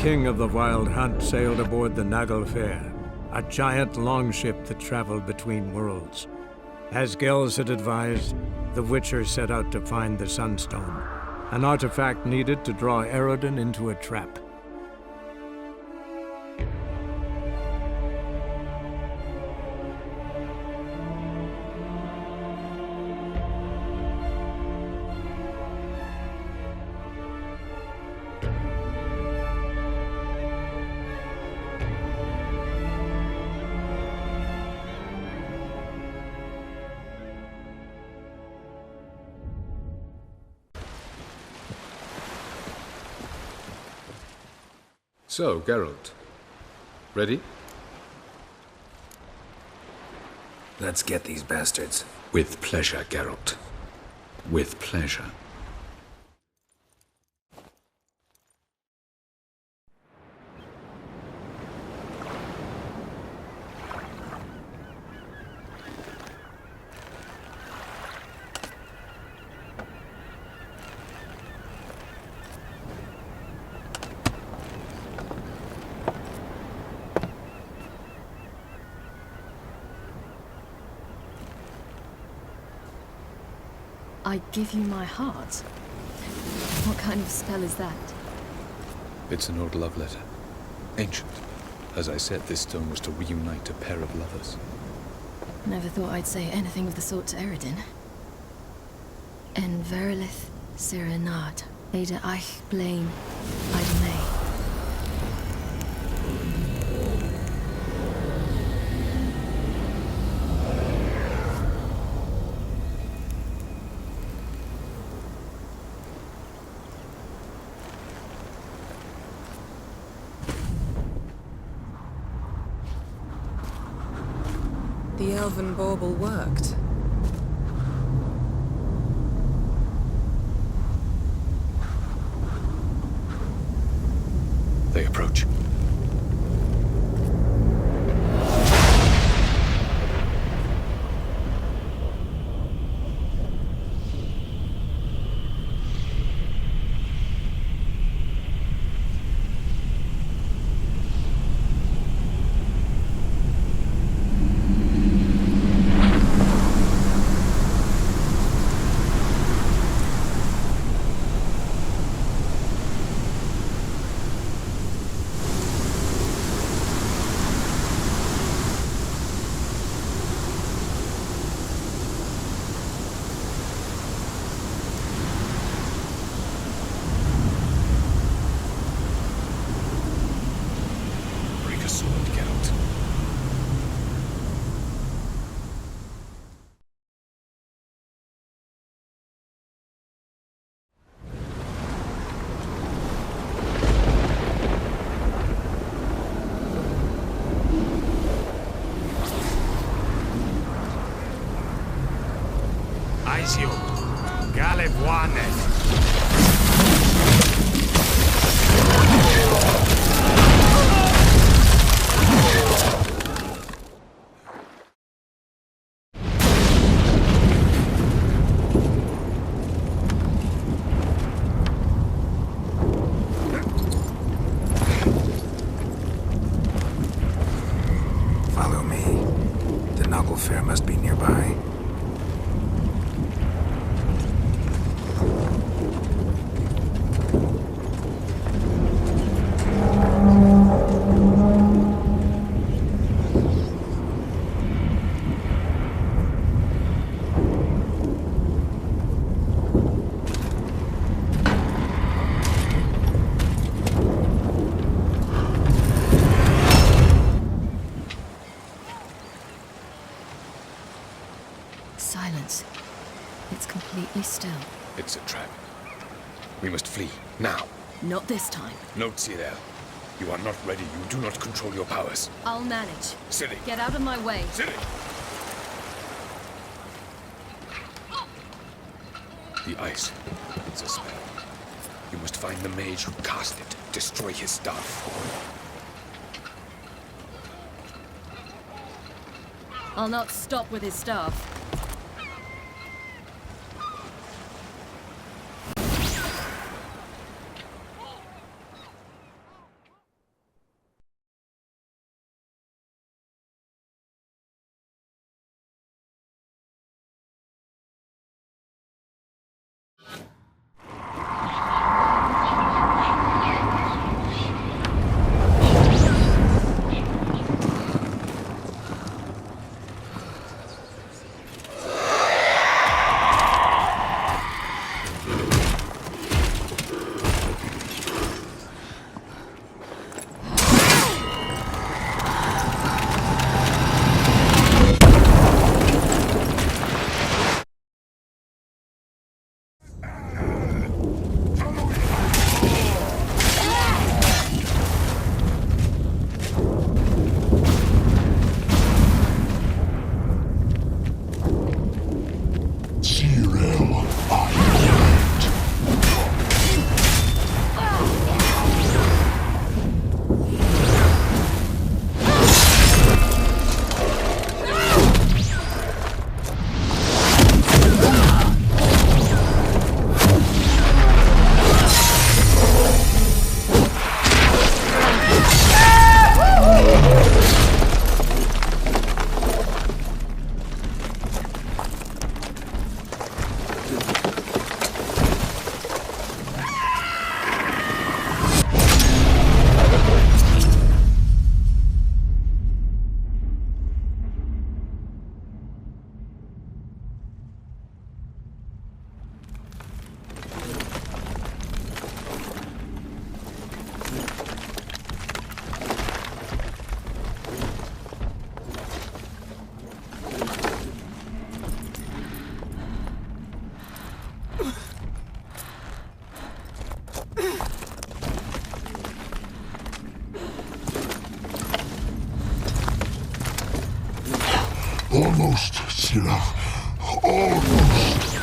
king of the Wild Hunt sailed aboard the Naglfar, a giant longship that traveled between worlds. As Gels had advised, the Witcher set out to find the Sunstone, an artifact needed to draw Eredin into a trap. So, Geralt. Ready? Let's get these bastards. With pleasure, Geralt. With pleasure. I give you my heart? What kind of spell is that? It's an old love letter. Ancient. As I said, this stone was to reunite a pair of lovers. Never thought I'd say anything of the sort to Eredin. En verilith serenad, Ada eich blaen, Ida May. The elven bauble worked. They approach. Aizio, Galevuane. Follow me. The Naglfar must be nearby. Silence. It's completely still. It's a trap. We must flee, now. Not this time. Note, Cyril. You are not ready. You do not control your powers. I'll manage. Ciri! Get out of my way. Ciri! The ice. It's a spell. You must find the mage who cast it. Destroy his staff. I'll not stop with his staff. Almost, Scylla. Almost.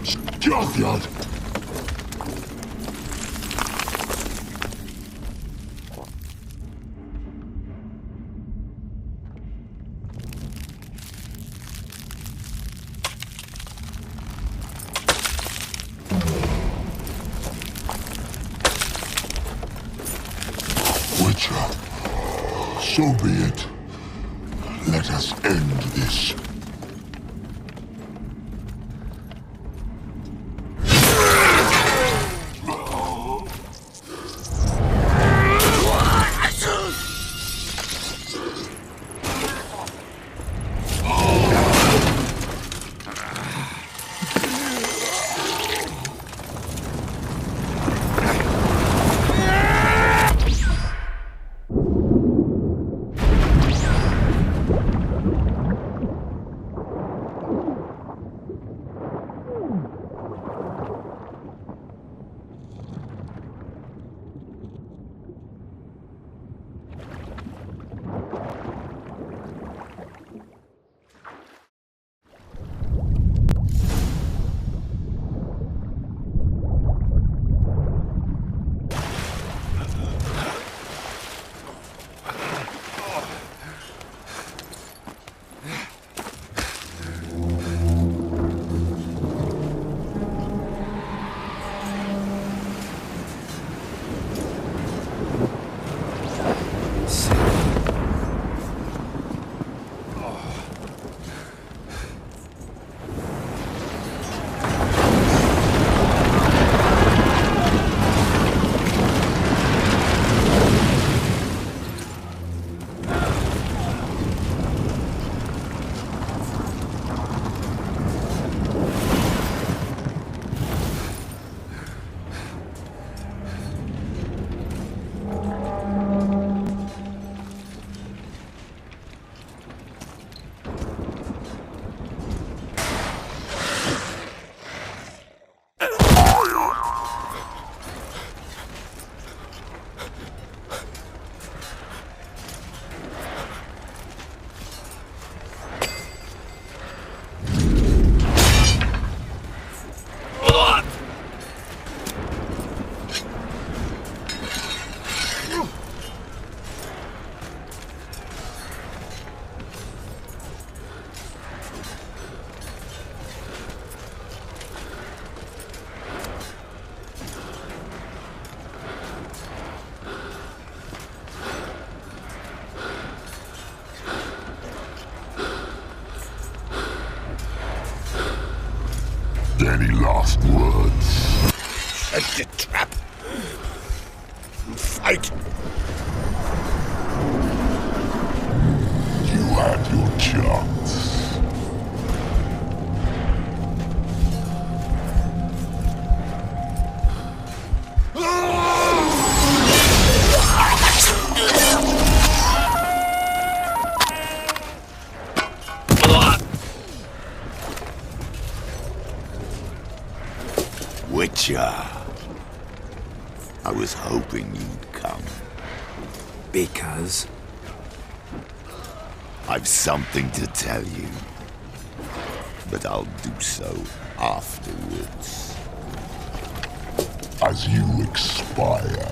Scathard! Witcher, so be it. Let us end this. Any last words? Set the trap. Fight. You had your chance. Witcher, I was hoping you'd come. Because? I've something to tell you, but I'll do so afterwards. As you expire.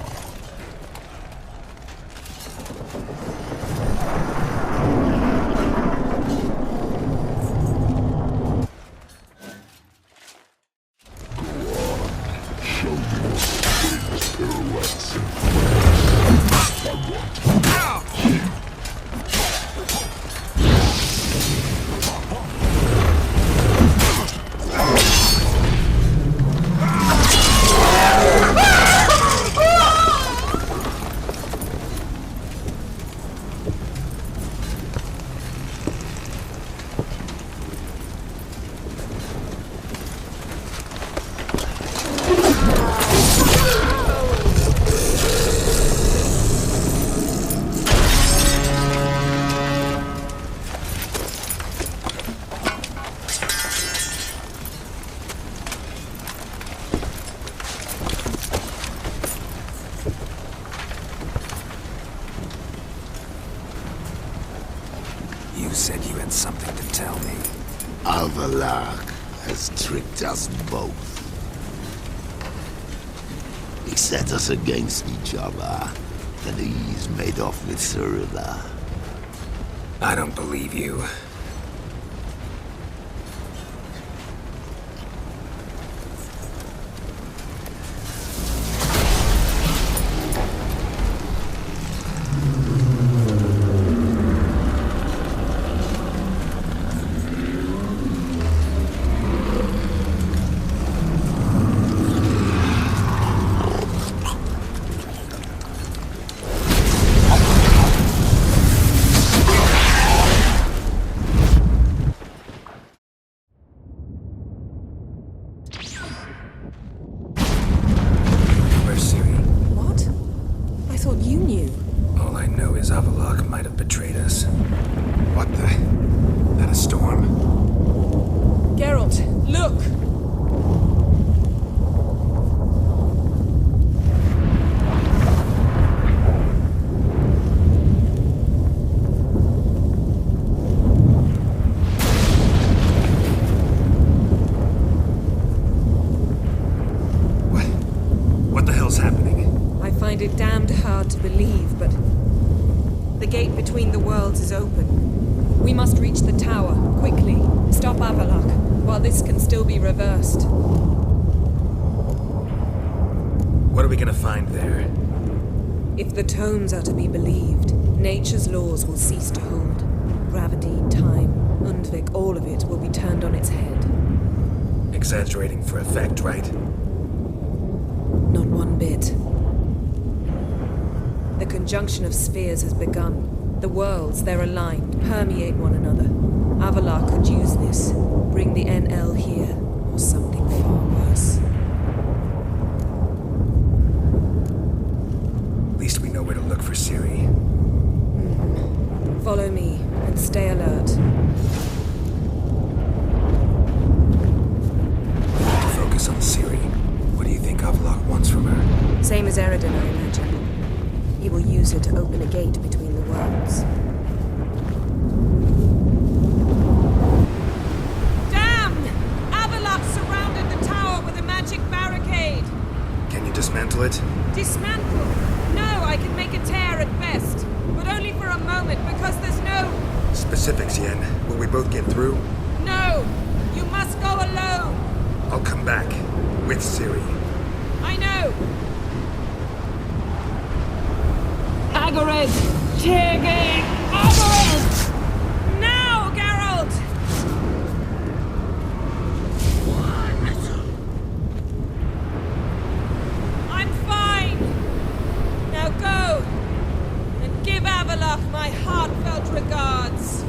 Alvalak has tricked us both. He set us against each other, and he's made off with Cyrilla. I don't believe you. Where's Ciri? What? I thought you knew. All I know is Avalok might have betrayed us. What the? That a storm? Geralt, look! What the hell's happening? I find it damned hard to believe, but the gate between the worlds is open. We must reach the tower, quickly. Stop Avalok, while this can still be reversed. What are we gonna find there? If the tomes are to be believed, nature's laws will cease to hold. Gravity, time, Undvik, all of it will be turned on its head. Exaggerating for effect, right? Not one bit. The conjunction of spheres has begun. The worlds, they're aligned, permeate one another. Avalok could use this, bring the NL here, or something far worse. At least we know where to look for Ciri. Follow me, and stay alert. We need to focus on Ciri. What do you think Avalok wants from her? Same as Eridan, I imagine. He will use it to open a gate between the worlds. Damn! Avalok surrounded the tower with a magic barricade! Can you dismantle it? Dismantle? No, I can make a tear at best. But only for a moment, because there's no... Specifics, Yen. Will we both get through? No! You must go alone! I'll come back. With Ciri. I know! Agared! Tegate! Agared! Now, Geralt! I'm fine! Now go! And give Avalok my heartfelt regards!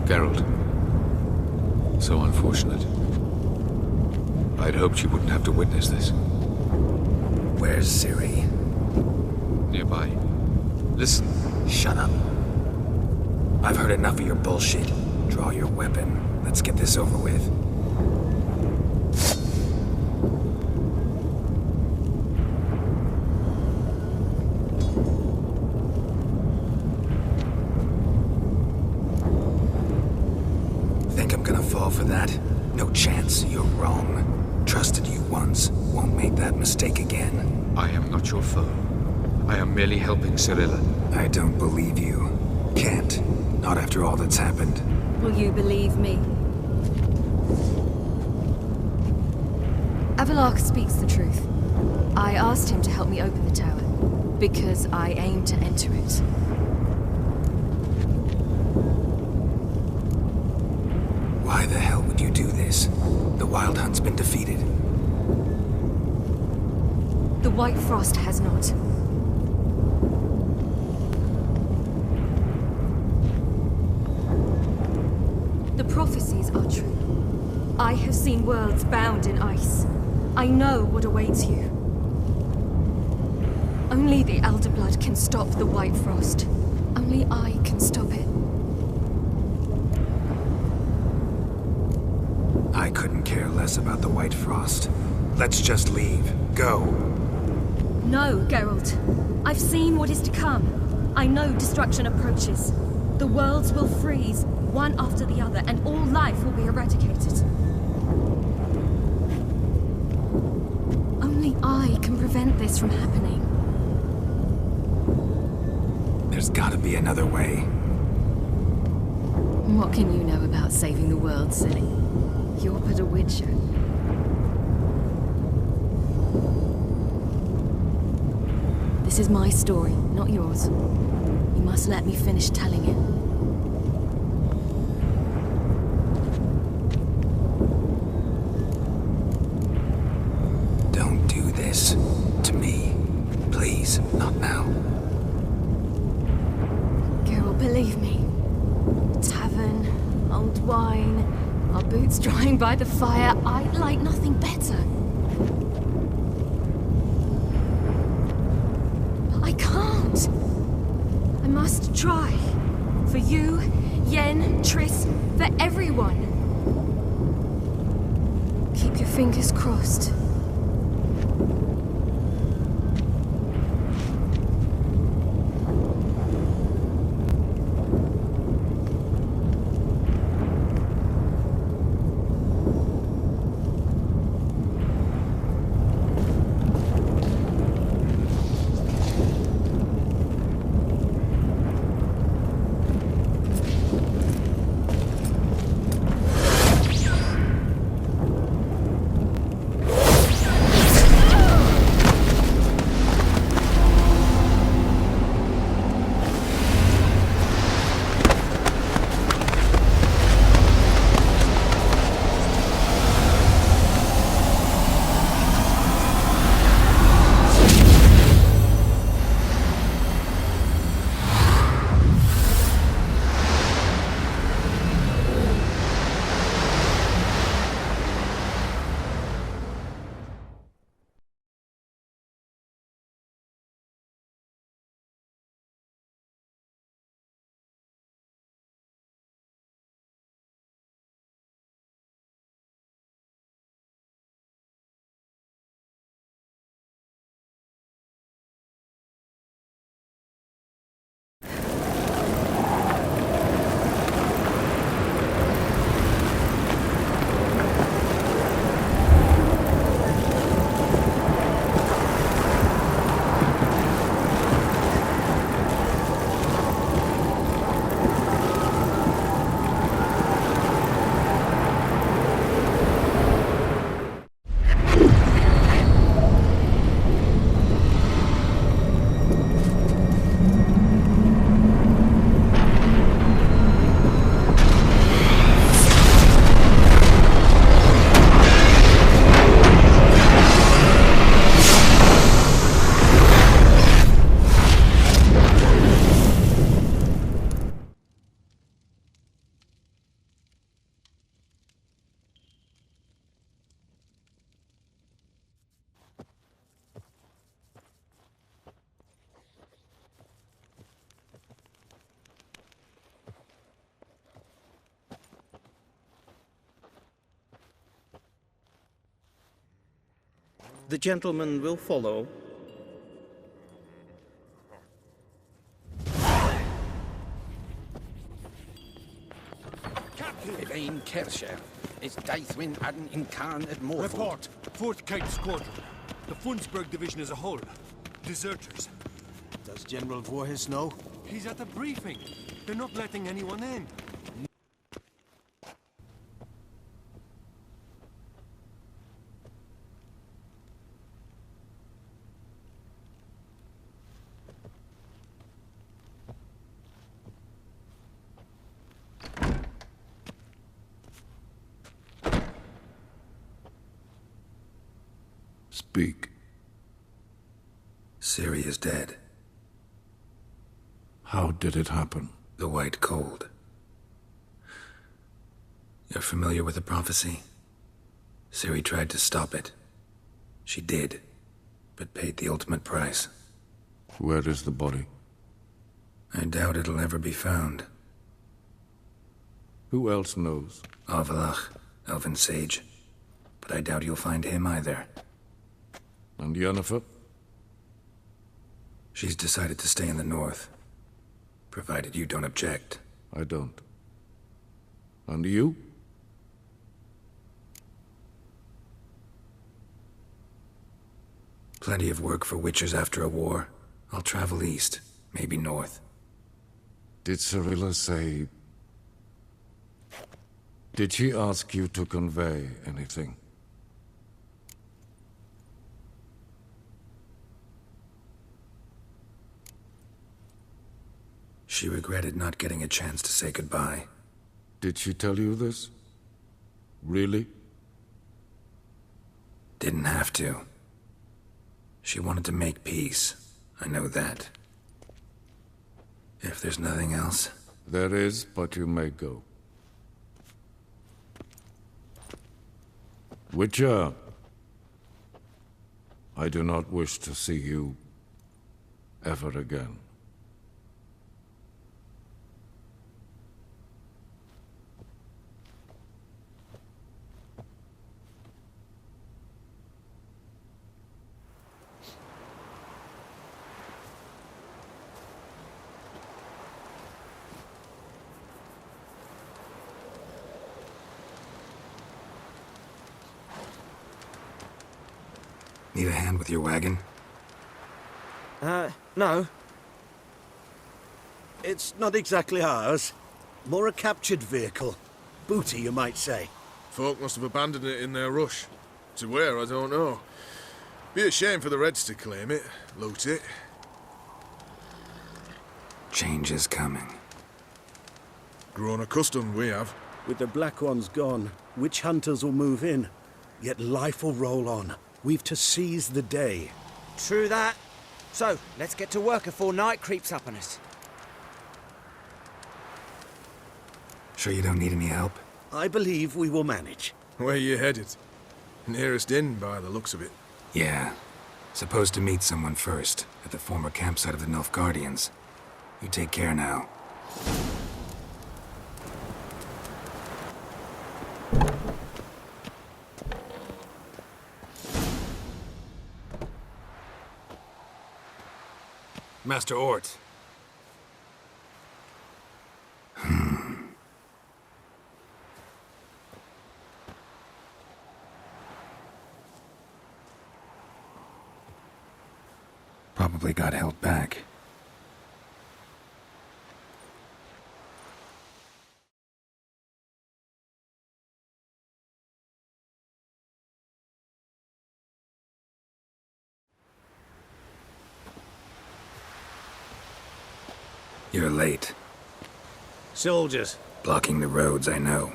Geralt. So unfortunate. I'd hoped you wouldn't have to witness this. Where's Ciri? Nearby. Listen. Shut up. I've heard enough of your bullshit. Draw your weapon. Let's get this over with. Think I'm gonna fall for that? No chance. You're wrong. Trusted you once. Won't make that mistake again. I am not your foe. I am merely helping Cyrilla. I don't believe you. Can't. Not after all that's happened. Will you believe me? Avalok speaks the truth. I asked him to help me open the tower, because I aim to enter it. Why the hell would you do this? The Wild Hunt's been defeated. The White Frost has not. The prophecies are true. I have seen worlds bound in ice. I know what awaits you. Only the Elder Blood can stop the White Frost. Only I can stop it. I couldn't care less about the White Frost. Let's just leave. Go. No, Geralt. I've seen what is to come. I know destruction approaches. The worlds will freeze, one after the other, and all life will be eradicated. Only I can prevent this from happening. There's gotta be another way. What can you know about saving the world, silly? You're but a witcher. This is my story, not yours. You must let me finish telling it. Don't do this to me. Please, not now. Geralt, believe me. Tavern, old wine, our boots drying by the fire. I'd like nothing better. I can't. I must try. For you, Yen, Triss, for everyone. Keep your fingers crossed. The gentleman will follow. Elaine Kersher is Daithwin Adden Incarn at Morford. Report. 4th Kite Squadron. The Funsberg Division as a whole. Deserters. Does General Voorhis know? He's at the briefing. They're not letting anyone in. Speak. Ciri is dead. How did it happen? The White Cold. You're familiar with the prophecy? Ciri tried to stop it. She did, but paid the ultimate price. Where is the body? I doubt it'll ever be found. Who else knows? Avalach, Elven Sage. But I doubt you'll find him either. And Yennefer? She's decided to stay in the north. Provided you don't object. I don't. And you? Plenty of work for Witchers after a war. I'll travel east, maybe north. Did Cirilla say... Did she ask you to convey anything? She regretted not getting a chance to say goodbye. Did she tell you this? Really? Didn't have to. She wanted to make peace. I know that. If there's nothing else... There is, but you may go. Witcher, I do not wish to see you ever again. Need a hand with your wagon? No. It's not exactly ours. More a captured vehicle. Booty, you might say. Folk must have abandoned it in their rush. To where, I don't know. Be a shame for the Reds to claim it, loot it. Change is coming. Grown accustomed, we have. With the Black Ones gone, witch hunters will move in. Yet life will roll on. We've to seize the day. True that. So, let's get to work before night creeps up on us. Sure you don't need any help? I believe we will manage. Where you headed? Nearest inn, by the looks of it. Yeah. Supposed to meet someone first, at the former campsite of the Nilfgaardians. You take care now. Master Ort. Probably got held back. You're late. Soldiers. Blocking the roads, I know.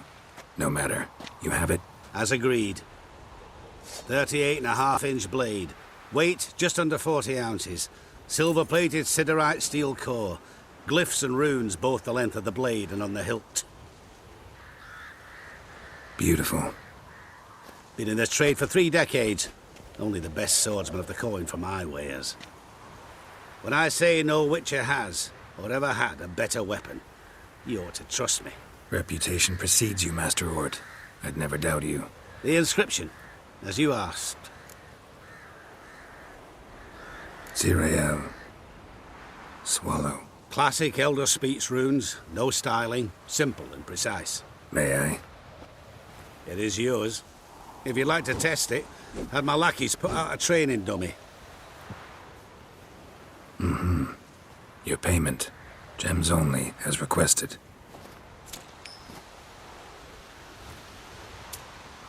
No matter. You have it? As agreed. 38.5-inch blade. Weight, just under 40 ounces. Silver-plated siderite steel core. Glyphs and runes both the length of the blade and on the hilt. Beautiful. Been in this trade for 3 decades. Only the best swordsman of the coin for my wares. When I say no Witcher has, or ever had, a better weapon, you ought to trust me. Reputation precedes you, Master Ort. I'd never doubt you. The inscription, as you asked. Zirael. Swallow. Classic Elder Speech runes, no styling, simple and precise. May I? It is yours. If you'd like to test it, had my lackeys put out a training dummy. Mm-hmm. Your payment. Gems only, as requested.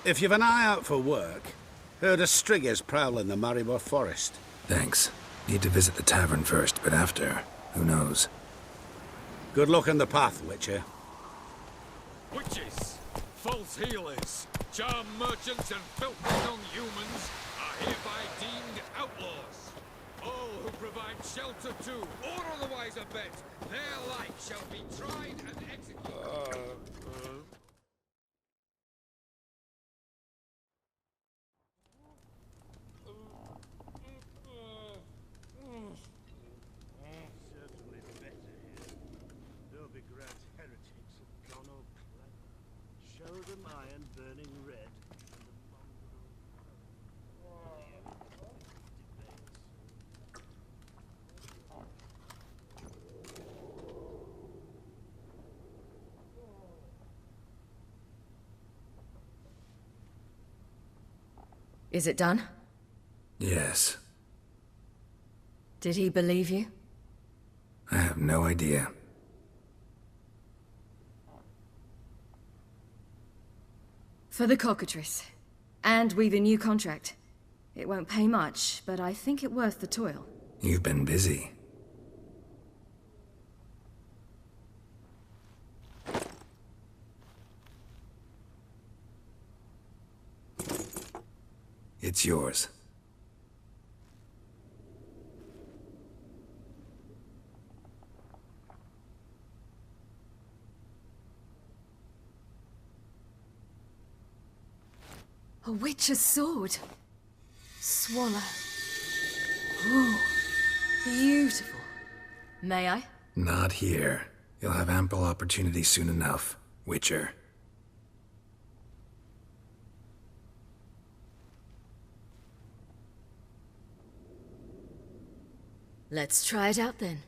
If you've an eye out for work, heard of striggers prowling the Maribor forest. Thanks. Need to visit the tavern first, but after, who knows? Good luck on the path, Witcher. Witches, false healers, charm merchants and filthy non-humans are hereby deemed outlaws. All who provide shelter to, or otherwise abet, their like shall be tried and executed. Is it done? Yes. Did he believe you? I have no idea. For the cockatrice. And we've a new contract. It won't pay much, but I think it worth the toil. You've been busy. It's yours. A witch's sword. Swallow. Ooh, beautiful. May I? Not here. You'll have ample opportunity soon enough, Witcher. Let's try it out then.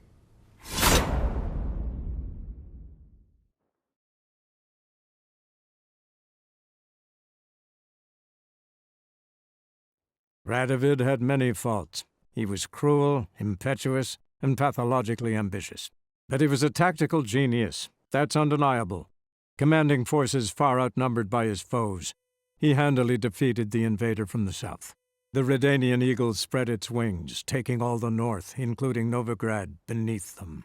Radovid had many faults. He was cruel, impetuous, and pathologically ambitious. But he was a tactical genius, that's undeniable. Commanding forces far outnumbered by his foes, he handily defeated the invader from the south. The Redanian eagle spread its wings, taking all the north, including Novigrad, beneath them.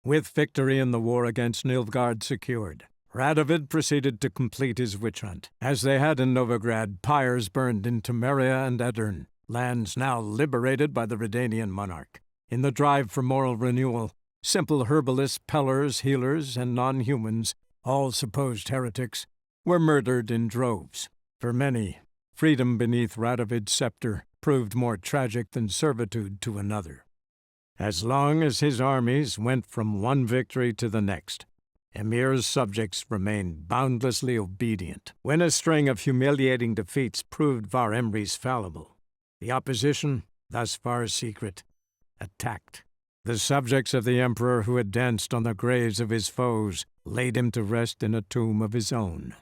With victory in the war against Nilfgaard secured, Radovid proceeded to complete his witch hunt. As they had in Novigrad, pyres burned in Temeria and Aedirn, lands now liberated by the Redanian monarch. In the drive for moral renewal, simple herbalists, pellers, healers, and non-humans, all supposed heretics, were murdered in droves. For many, freedom beneath Radovid's scepter proved more tragic than servitude to another. As long as his armies went from one victory to the next, Emir's subjects remained boundlessly obedient. When a string of humiliating defeats proved Var Emreis fallible, the opposition, thus far secret, attacked. The subjects of the Emperor who had danced on the graves of his foes laid him to rest in a tomb of his own.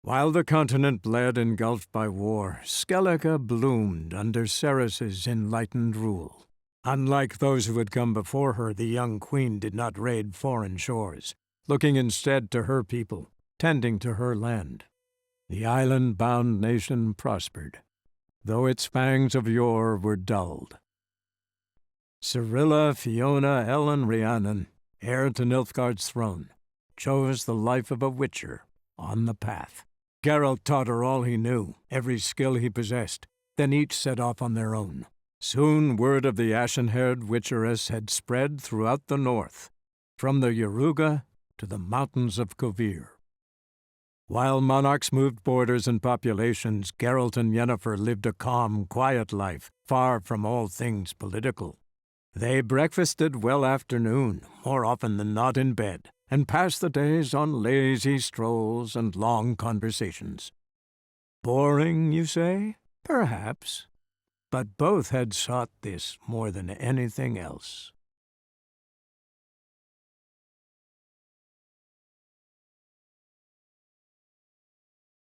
While the continent bled engulfed by war, Skellige bloomed under Ceres's enlightened rule. Unlike those who had come before her, the young queen did not raid foreign shores, looking instead to her people, tending to her land. The island-bound nation prospered, though its fangs of yore were dulled. Cirilla, Fiona, Ellen, Rhiannon, heir to Nilfgaard's throne, chose the life of a witcher on the path. Geralt taught her all he knew, every skill he possessed, then each set off on their own. Soon word of the ashen-haired witcheress had spread throughout the north, from the Yaruga to the mountains of Kovir. While monarchs moved borders and populations, Geralt and Yennefer lived a calm, quiet life, far from all things political. They breakfasted well after noon, more often than not in bed, and passed the days on lazy strolls and long conversations. Boring, you say? Perhaps. But both had sought this more than anything else.